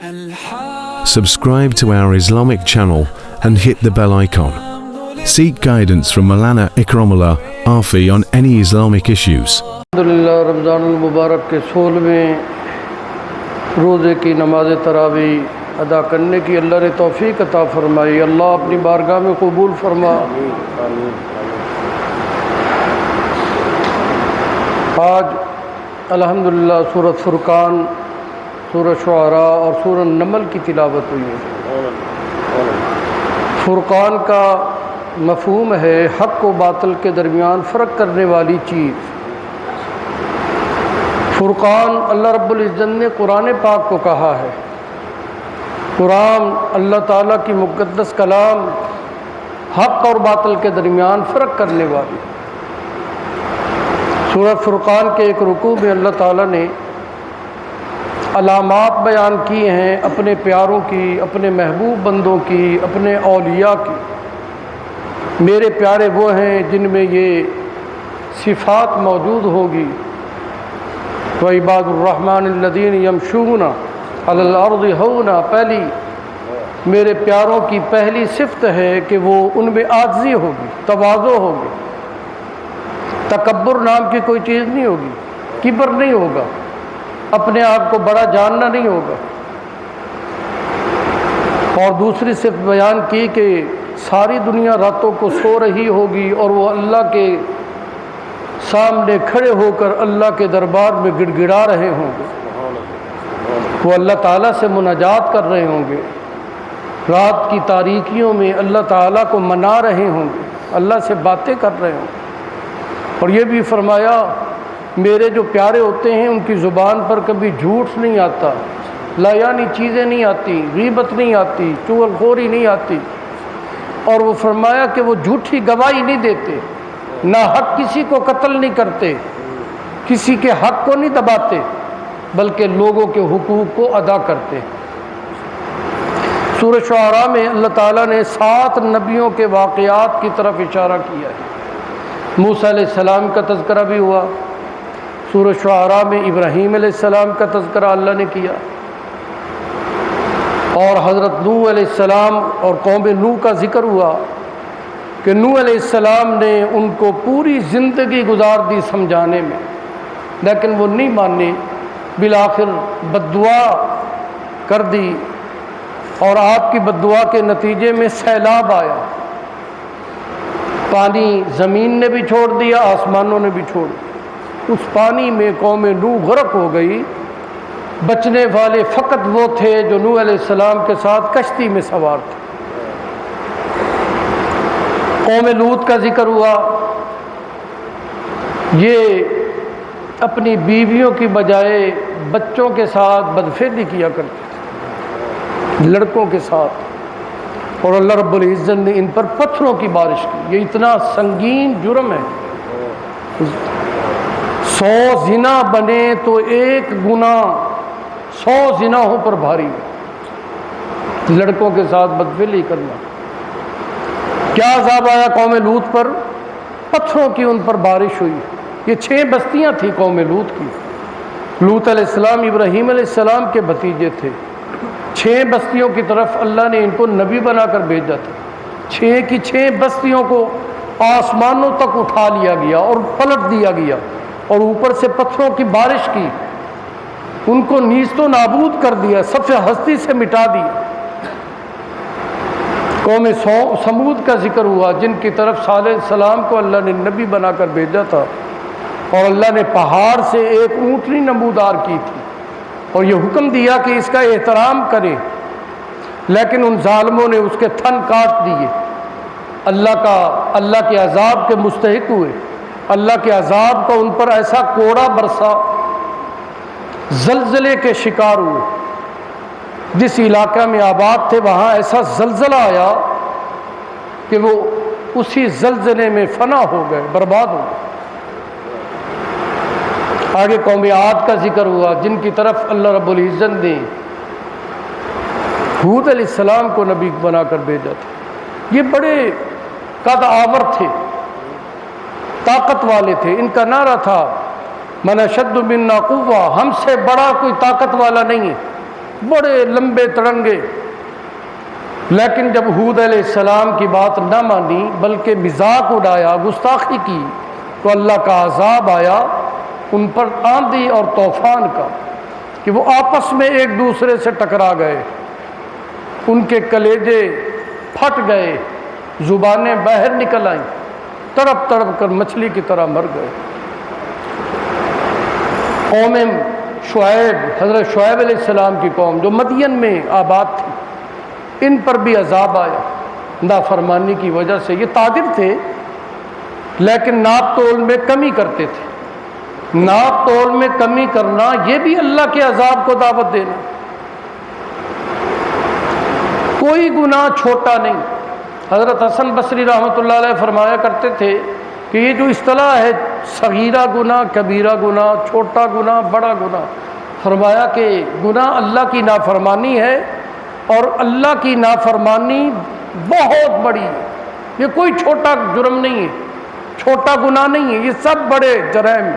Subscribe to our Islamic channel and hit the bell icon. Seek guidance from Maulana Ikramullah Afi on any Islamic issues. الحمدللہ رمضان المبارک کے 16ویں روزے کی نماز تراویح ادا کرنے کی اللہ نے توفیق عطا فرمائی. اللہ اپنی بارگاہ میں قبول فرما. آج الحمدللہ سورۃ فرقان، سورۃ شعراء اور سورۃ نمل کی تلاوت ہوئی ہے. فرقان کا مفہوم ہے حق و باطل کے درمیان فرق کرنے والی چیز. فرقان اللہ رب العزت نے قرآن پاک کو کہا ہے. قرآن اللہ تعالیٰ کی مقدس کلام حق اور باطل کے درمیان فرق کرنے والی. سورۃ فرقان کے ایک رکوع میں اللہ تعالیٰ نے علامات بیان کی ہیں اپنے پیاروں کی، اپنے محبوب بندوں کی، اپنے اولیاء کی. میرے پیارے وہ ہیں جن میں یہ صفات موجود ہوگی. وعباد الرحمن الذین یمشون علی الارض ہونا، پہلی میرے پیاروں کی پہلی صفت ہے کہ وہ ان میں عاجزی ہوگی، تواضع ہوگی. تکبر نام کی کوئی چیز نہیں ہوگی، کبر نہیں ہوگا، اپنے آپ کو بڑا جاننا نہیں ہوگا. اور دوسری صفت بیان کی کہ ساری دنیا راتوں کو سو رہی ہوگی اور وہ اللہ کے سامنے کھڑے ہو کر اللہ کے دربار میں گڑ گڑا رہے ہوں گے. وہ اللہ تعالیٰ سے مناجات کر رہے ہوں گے. رات کی تاریکیوں میں اللہ تعالیٰ کو منا رہے ہوں گے، اللہ سے باتیں کر رہے ہوں گے. اور یہ بھی فرمایا میرے جو پیارے ہوتے ہیں ان کی زبان پر کبھی جھوٹ نہیں آتا، لایانی چیزیں نہیں آتی، غیبت نہیں آتی، چغل خوری نہیں آتی. اور وہ فرمایا کہ وہ جھوٹی گواہی نہیں دیتے، نہ حق کسی کو قتل نہیں کرتے، کسی کے حق کو نہیں دباتے، بلکہ لوگوں کے حقوق کو ادا کرتے. سورہ شعراء میں اللہ تعالیٰ نے 7 نبیوں کے واقعات کی طرف اشارہ کیا ہے. موسیٰ علیہ السلام کا تذکرہ بھی ہوا. سورہ شعراء میں ابراہیم علیہ السلام کا تذکرہ اللہ نے کیا، اور حضرت نوح علیہ السلام اور قوم نوح کا ذکر ہوا کہ نوح علیہ السلام نے ان کو پوری زندگی گزار دی سمجھانے میں، لیکن وہ نہیں مانے. بالآخر بد دعا کر دی، اور آپ کی بد دعا کے نتیجے میں سیلاب آیا. پانی زمین نے بھی چھوڑ دیا، آسمانوں نے بھی چھوڑ دیا. اس پانی میں قوم نوح غرق ہو گئی. بچنے والے فقط وہ تھے جو نوح علیہ السلام کے ساتھ کشتی میں سوار تھے. قوم لوط کا ذکر ہوا. یہ اپنی بیویوں کی بجائے بچوں کے ساتھ بدفعلی کیا کرتے تھے، لڑکوں کے ساتھ. اور اللہ رب العزت نے ان پر پتھروں کی بارش کی. یہ اتنا سنگین جرم ہے. 100 زنا بنے تو ایک گناہ 100 زناہوں پر بھاری ہے. لڑکوں کے ساتھ بدفعلی کرنا. کیا عذاب آیا قوم لوط پر؟ پتھروں کی ان پر بارش ہوئی. یہ 6 بستیاں تھیں قوم لوط کی. لوط علیہ السلام ابراہیم علیہ السلام کے بھتیجے تھے. 6 بستیوں کی طرف اللہ نے ان کو نبی بنا کر بھیجا تھا. 6 کی 6 بستیوں کو آسمانوں تک اٹھا لیا گیا اور پلٹ دیا گیا، اور اوپر سے پتھروں کی بارش کی. ان کو نیست و نابود کر دیا، صفحہ ہستی سے مٹا دیا. قوم سمود کا ذکر ہوا جن کی طرف صالح علیہ السلام کو اللہ نے نبی بنا کر بھیجا تھا، اور اللہ نے پہاڑ سے ایک اونٹنی نمودار کی تھی اور یہ حکم دیا کہ اس کا احترام کریں، لیکن ان ظالموں نے اس کے تھن کاٹ دیے. اللہ کے عذاب کے مستحق ہوئے. اللہ کے عذاب کا ان پر ایسا کوڑا برسا، زلزلے کے شکار ہوئے. جس علاقہ میں آباد تھے وہاں ایسا زلزلہ آیا کہ وہ اسی زلزلے میں فنا ہو گئے، برباد ہو گئے. آگے قوم عاد کا ذکر ہوا جن کی طرف اللہ رب العزت نے ہود علیہ السلام کو نبی بنا کر بھیجا تھا. یہ بڑے قد آور تھے، طاقت والے تھے. ان کا نعرہ تھا من اشد منا قوہ، ہم سے بڑا کوئی طاقت والا نہیں ہے. بڑے لمبے تڑنگے، لیکن جب ہود علیہ السلام کی بات نہ مانی بلکہ مذاق اڑایا، گستاخی کی، تو اللہ کا عذاب آیا ان پر آندھی اور طوفان کا کہ وہ آپس میں ایک دوسرے سے ٹکرا گئے، ان کے کلیجے پھٹ گئے، زبانیں باہر نکل آئیں، تڑپ تڑپ کر مچھلی کی طرح مر گئے۔ قوم شعیب، حضرت شعیب علیہ السلام کی قوم جو مدین میں آباد تھی، ان پر بھی عذاب آیا نافرمانی کی وجہ سے۔ یہ تاجر تھے لیکن ناپ تول میں کمی کرتے تھے۔ ناپ تول میں کمی کرنا یہ بھی اللہ کے عذاب کو دعوت دینا۔ کوئی گناہ چھوٹا نہیں۔ حضرت حسن بصری رحمۃ اللہ علیہ فرمایا کرتے تھے کہ یہ جو اصطلاح ہے صغیرہ گناہ، کبیرہ گناہ، چھوٹا گناہ، بڑا گناہ، فرمایا کہ گناہ اللہ کی نافرمانی ہے، اور اللہ کی نافرمانی بہت بڑی ہے۔ یہ کوئی چھوٹا جرم نہیں ہے، چھوٹا گناہ نہیں ہے، یہ سب بڑے جرائم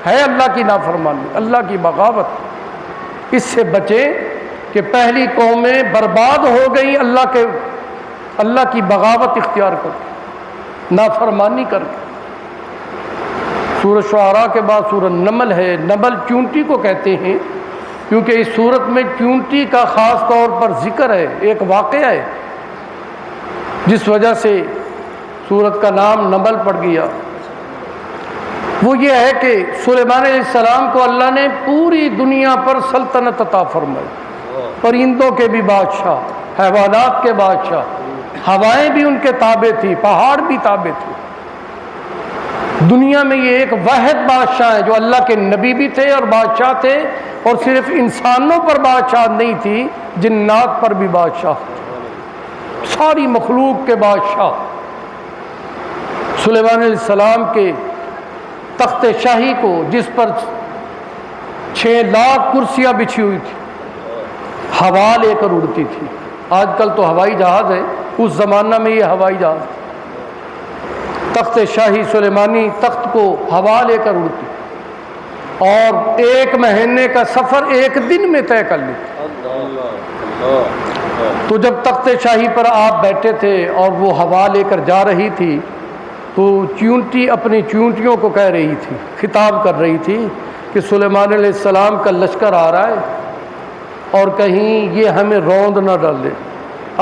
ہے اللہ کی نافرمانی، اللہ کی بغاوت۔ اس سے بچیں کہ پہلی قومیں برباد ہو گئیں اللہ کی بغاوت اختیار کر کے، نافرمانی کر کے۔ سورہ شعراء کے بعد سورہ نمل ہے۔ نمل چونٹی کو کہتے ہیں کیونکہ اس سورت میں چونٹی کا خاص طور پر ذکر ہے، ایک واقعہ ہے جس وجہ سے سورت کا نام نمل پڑ گیا۔ وہ یہ ہے کہ سلیمان علیہ السلام کو اللہ نے پوری دنیا پر سلطنت عطا فرمائی، پرندوں کے بھی بادشاہ، حیوانات کے بادشاہ، ہوائیں بھی ان کے تابع تھی، پہاڑ بھی تابع تھے۔ دنیا میں یہ ایک واحد بادشاہ ہے جو اللہ کے نبی بھی تھے اور بادشاہ تھے، اور صرف انسانوں پر بادشاہ نہیں تھی، جنات پر بھی بادشاہ تھے، ساری مخلوق کے بادشاہ۔ سلیمان علیہ السلام کے تخت شاہی کو، جس پر 6 لاکھ کرسیاں بچھی ہوئی تھی، ہوا لے کر اڑتی تھی۔ آج کل تو ہوائی جہاز ہے، اس زمانہ میں یہ ہوائی جہاز تھا۔ تخت شاہی سلیمانی تخت کو ہوا لے کر اڑتی، اور 1 مہینے کا سفر 1 دن میں طے کر لیتی۔ تو جب تخت شاہی پر آپ بیٹھے تھے اور وہ ہوا لے کر جا رہی تھی، تو چونٹی اپنی چونٹیوں کو کہہ رہی تھی، خطاب کر رہی تھی کہ سلیمان علیہ السلام کا لشکر آ رہا ہے اور کہیں یہ ہمیں روند نہ ڈالے،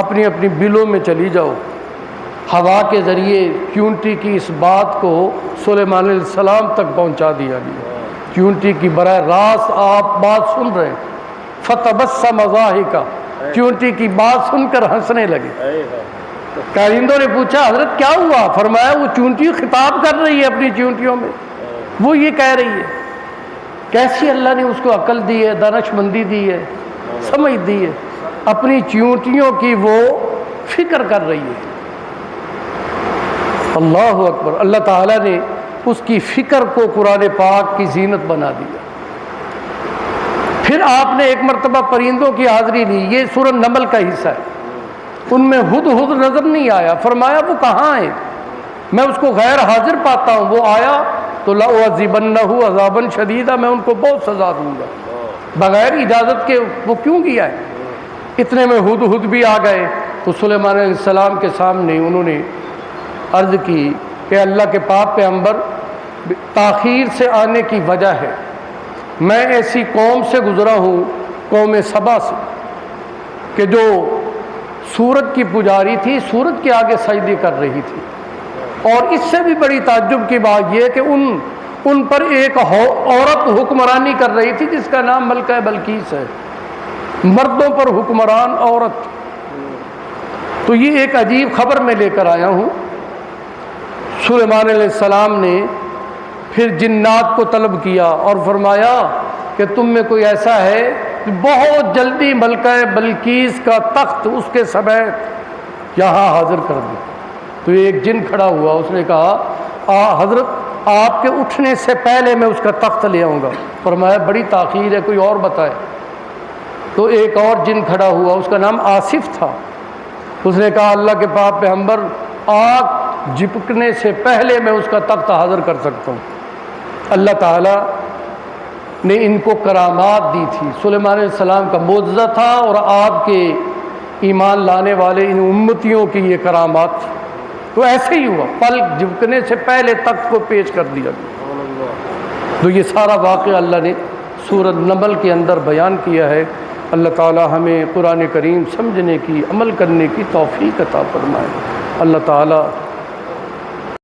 اپنی اپنی بلوں میں چلی جاؤ۔ ہوا کے ذریعے چونٹی کی اس بات کو سلیمان علیہ السلام تک پہنچا دیا گیا۔ چونٹی کی براہ راست آپ بات سن رہے ہیں، فتبسم ضاحکا، چونٹی کی بات سن کر ہنسنے لگے۔ کارندوں نے پوچھا حضرت کیا ہوا؟ فرمایا وہ چونٹی خطاب کر رہی ہے اپنی چونٹیوں میں، وہ یہ کہہ رہی ہے۔ کیسی اللہ نے اس کو عقل دی ہے، دانش مندی دی ہے، سمجھ دی ہے، اپنی چونٹیوں کی وہ فکر کر رہی ہے۔ اللہ اکبر۔ اللہ تعالیٰ نے اس کی فکر کو قرآن پاک کی زینت بنا دیا۔ پھر آپ نے ایک مرتبہ پرندوں کی حاضری لی، یہ سورہ نمل کا حصہ ہے۔ ان میں ہدہد نظر نہیں آیا، فرمایا وہ کہاں ہے؟ میں اس کو غیر حاضر پاتا ہوں، وہ آیا تو لَأُعَذِّبَنَّهُ عَذَابًا شَدِيدًا، میں ان کو بہت سزا دوں گا۔ بغیر اجازت کے وہ کیوں کیا ہے؟ اتنے میں ہدہد بھی آ گئے تو سلیمان علیہ السلام کے سامنے انہوں نے عرض کی کہ اللہ کے پاک پیغمبر، تاخیر سے آنے کی وجہ ہے، میں ایسی قوم سے گزرا ہوں، قوم سبا سے، کہ جو سورج کی پجاری تھی، سورج کے آگے سجدے کر رہی تھی۔ اور اس سے بھی بڑی تعجب کی بات یہ کہ ان پر ایک عورت حکمرانی کر رہی تھی جس کا نام ملکہ بلقیس ہے، مردوں پر حکمران عورت۔ تو یہ ایک عجیب خبر میں لے کر آیا ہوں۔ سلیمان علیہ السلام نے پھر جنات کو طلب کیا اور فرمایا کہ تم میں کوئی ایسا ہے کہ بہت جلدی ملکہ بلقیس کا تخت اس کے سمیت یہاں حاضر کر دے۔ تو ایک جن کھڑا ہوا، اس نے کہا حضرت آپ کے اٹھنے سے پہلے میں اس کا تخت لے آؤں گا۔ فرمایا بڑی تاخیر ہے، کوئی اور بتائے۔ تو ایک اور جن کھڑا ہوا، اس کا نام آصف تھا۔ اس نے کہا اللہ کے پاک پیغمبر، آگ جھپکنے سے پہلے میں اس کا تخت حاضر کر سکتا ہوں۔ اللہ تعالیٰ نے ان کو کرامات دی تھی۔ سلیمان علیہ السلام کا معجزہ تھا اور آپ کے ایمان لانے والے ان امتیوں کی یہ کرامات تھی۔ تو ایسے ہی ہوا، پلک جھپکنے سے پہلے تک کو پیش کر دیا گیا۔ تو یہ سارا واقعہ اللہ نے سورۃ نمل کے اندر بیان کیا ہے۔ اللہ تعالی ہمیں قرآن کریم سمجھنے کی، عمل کرنے کی توفیق عطا فرمائے۔ اللہ تعالی